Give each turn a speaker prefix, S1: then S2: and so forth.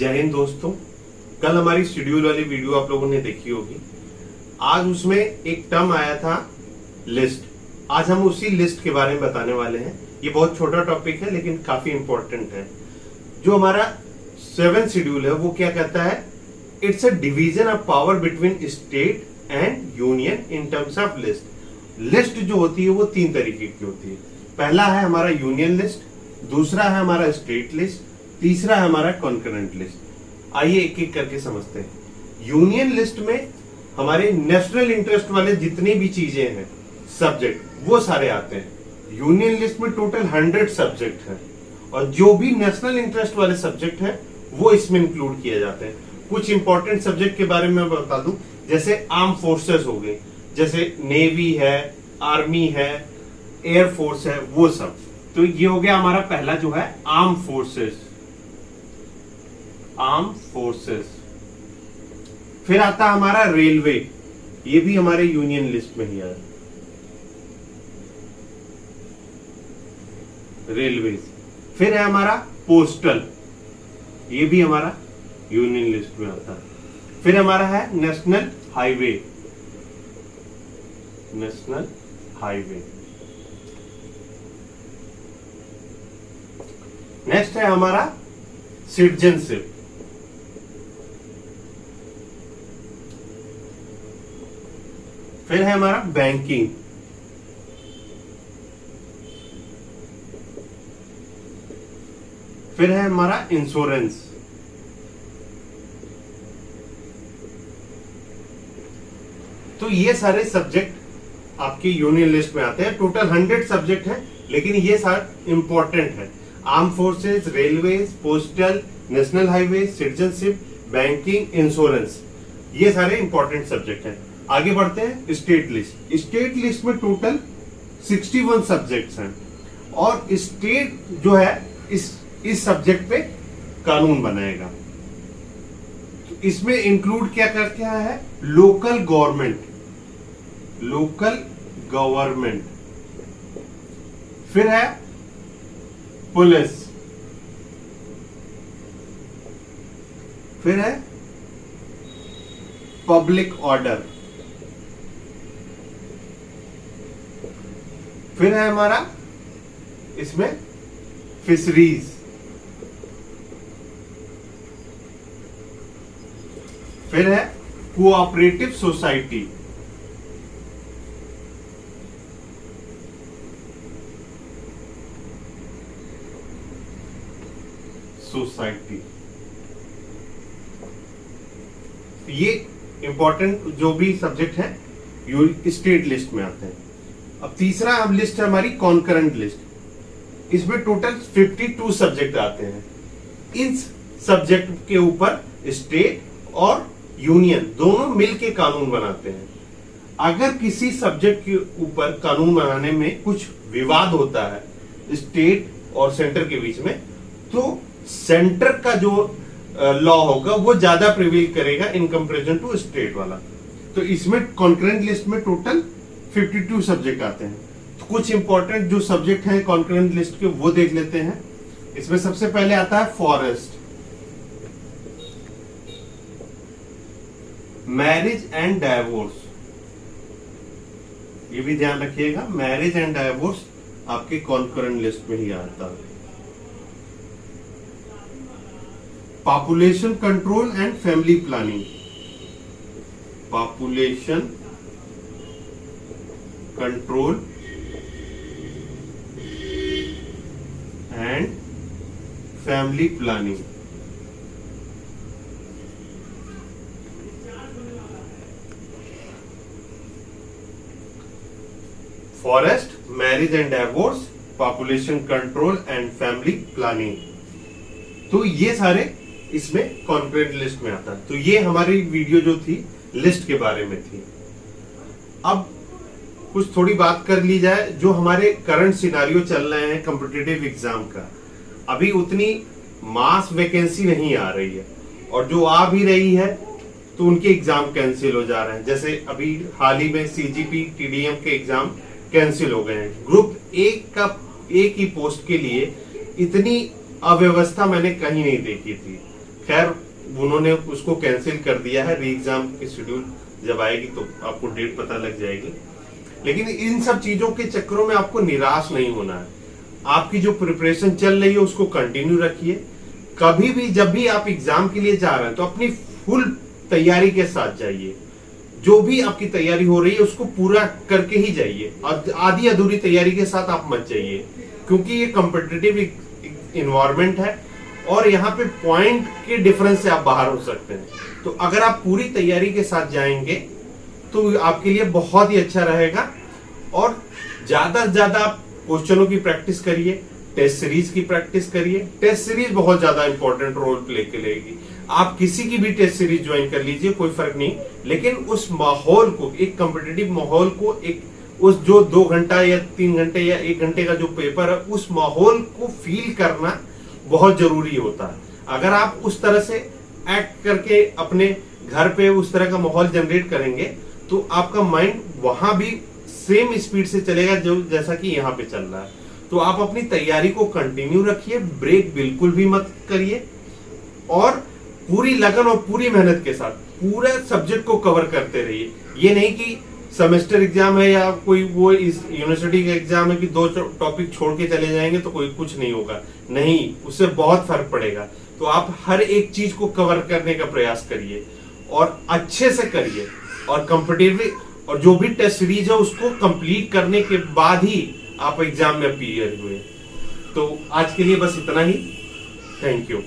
S1: जय हिंद दोस्तों। कल हमारी शेड्यूल वाली वीडियो आप लोगों ने देखी होगी। आज उसमें एक टर्म आया था लिस्ट। आज हम उसी लिस्ट के बारे में बताने वाले हैं। ये बहुत छोटा टॉपिक है लेकिन काफी इंपॉर्टेंट है। जो हमारा 7th शेड्यूल है वो क्या कहता है? It's a division of power between state and union in terms of list. List जो होती है वो 3 तरीके की होती है। पहला है हमारा यूनियन लिस्ट, दूसरा है हमारा स्टेट लिस्ट, तीसरा है हमारा कॉन्करेंट लिस्ट। आइए एक एक करके समझते हैं। यूनियन लिस्ट में हमारे नेशनल इंटरेस्ट वाले जितनी भी चीजें हैं, सब्जेक्ट, वो सारे आते हैं। यूनियन लिस्ट में टोटल 100 सब्जेक्ट है और जो भी नेशनल इंटरेस्ट वाले सब्जेक्ट है वो इसमें इंक्लूड किए जाते हैं। कुछ इंपॉर्टेंट सब्जेक्ट के बारे में बता दूं, जैसे आर्म फोर्सेस हो गए, जैसे नेवी है, आर्मी है, एयर फोर्स है, वो सब। तो ये हो गया हमारा पहला जो है आर्म फोर्सेस। Arm forces. फिर आता है हमारा रेलवे, ये भी हमारे यूनियन लिस्ट में ही है। रेलवे। फिर है हमारा पोस्टल, ये भी हमारा यूनियन लिस्ट में आता है। फिर हमारा है national highway. National highway. Next है हमारा सिटीजनशिप। फिर है हमारा बैंकिंग। फिर है हमारा इंश्योरेंस। तो ये सारे सब्जेक्ट आपके यूनियन लिस्ट में आते हैं। टोटल 100 सब्जेक्ट है लेकिन ये सारे इंपॉर्टेंट है। Arm forces, railway, postal, national highway, citizenship, banking, insurance, ये सारे इंपॉर्टेंट सब्जेक्ट हैं। आगे बढ़ते हैं स्टेट लिस्ट। स्टेट लिस्ट में टोटल 61 सब्जेक्ट्स हैं और स्टेट जो है इस सब्जेक्ट पे कानून बनाएगा। तो इसमें इंक्लूड क्या करके आया है? Local government. Local government. फिर है पुलिस। फिर है पब्लिक ऑर्डर। फिर है हमारा इसमें फिशरीज। फिर है कोऑपरेटिव सोसाइटी। ये इंपॉर्टेंट जो भी सब्जेक्ट है स्टेट लिस्ट में आते हैं। अब तीसरा हम लिस्ट है हमारी कॉन्करेंट लिस्ट। इसमें टोटल 52 सब्जेक्ट आते हैं। इन सब्जेक्ट के ऊपर स्टेट और यूनियन दोनों मिलके कानून बनाते हैं। अगर किसी सब्जेक्ट के ऊपर कानून बनाने में कुछ विवाद होता है स्टेट और सेंटर के बीच में, तो सेंटर का जो लॉ होगा वो ज्यादा प्रिवेल करेगा इन कंपैरिजन टू स्टेट वाला। तो इसमें कॉन्करेंट लिस्ट में टोटल 52 सब्जेक्ट आते हैं। तो कुछ इंपॉर्टेंट जो सब्जेक्ट हैं कॉन्करेंट लिस्ट के वो देख लेते हैं। इसमें सबसे पहले आता है फॉरेस्ट, मैरिज एंड डाइवोर्स। ये भी ध्यान रखिएगा, मैरिज एंड डाइवोर्स आपके कॉन्करेंट लिस्ट में ही आता है। Population control and family planning. Population control and family planning. Forest, marriage and divorce, population control and family planning. तो ये सारे इसमें कॉन्करेंट लिस्ट में आता है। तो ये हमारी वीडियो जो थी लिस्ट के बारे में थी। अब कुछ थोड़ी बात कर ली जाए जो हमारे करंट सिनारियो चल रहे हैं कॉम्पिटिटिव एग्जाम का। अभी उतनी मास वैकेंसी नहीं आ रही है और जो आ भी रही है तो उनके एग्जाम कैंसिल हो जा रहे हैं। जैसे अभी हाल ही में सीजीपी टीडीएम के एग्जाम कैंसिल हो गए हैं। ग्रुप एक ही पोस्ट के लिए इतनी अव्यवस्था मैंने कहीं नहीं देखी थी। खैर उन्होंने उसको कैंसिल कर दिया है, री एग्जाम की शेड्यूल जब आएगी तो आपको डेट पता लग जाएगी। लेकिन इन सब चीजों के चक्करों में आपको निराश नहीं होना है। आपकी जो प्रिपरेशन चल रही है उसको कंटिन्यू रखिए। कभी भी जब भी आप एग्जाम के लिए जा रहे हैं तो अपनी फुल तैयारी के साथ जाइए। जो भी आपकी तैयारी हो रही है उसको पूरा करके ही जाइए, आधी अधूरी तैयारी के साथ आप मत जाइए, क्योंकि ये कॉम्पिटिटिव इन्वायरमेंट है और यहाँ पे पॉइंट के डिफरेंस से आप बाहर हो सकते हैं। तो अगर आप पूरी तैयारी के साथ जाएंगे तो आपके लिए बहुत ही अच्छा रहेगा। और ज्यादा से ज्यादा क्वेश्चनों की प्रैक्टिस करिए, टेस्ट सीरीज की प्रैक्टिस करिए। टेस्ट सीरीज बहुत ज्यादा इंपॉर्टेंट रोल प्ले करेगी। आप किसी की भी टेस्ट सीरीज ज्वाइन कर लीजिए, कोई फर्क नहीं, लेकिन उस माहौल को, एक कॉम्पिटिटिव माहौल को, एक उस जो 2 घंटा या 3 घंटे या 1 घंटे का जो पेपर है उस माहौल को फील करना बहुत जरूरी होता है। अगर आप उस तरह से एक्ट करके अपने घर पे उस तरह का माहौल जनरेट करेंगे तो आपका माइंड वहां भी सेम स्पीड से चलेगा जो जैसा कि यहाँ पे चल रहा है। तो आप अपनी तैयारी को कंटिन्यू रखिए, ब्रेक बिल्कुल भी मत करिए और पूरी लगन और पूरी मेहनत के साथ पूरे सब्जेक्ट को कवर करते रहिए। ये नहीं कि सेमेस्टर एग्जाम है या कोई वो इस यूनिवर्सिटी का एग्जाम है कि 2 टॉपिक छोड़ के चले जाएंगे तो कोई कुछ नहीं होगा, नहीं, उससे बहुत फर्क पड़ेगा। तो आप हर एक चीज को कवर करने का प्रयास करिए और अच्छे से करिए और कॉम्पिटिटिव और जो भी टेस्ट सीरीज है उसको कंप्लीट करने के बाद ही आप एग्जाम में अपीयर हुए। तो आज के लिए बस इतना ही। Thank you.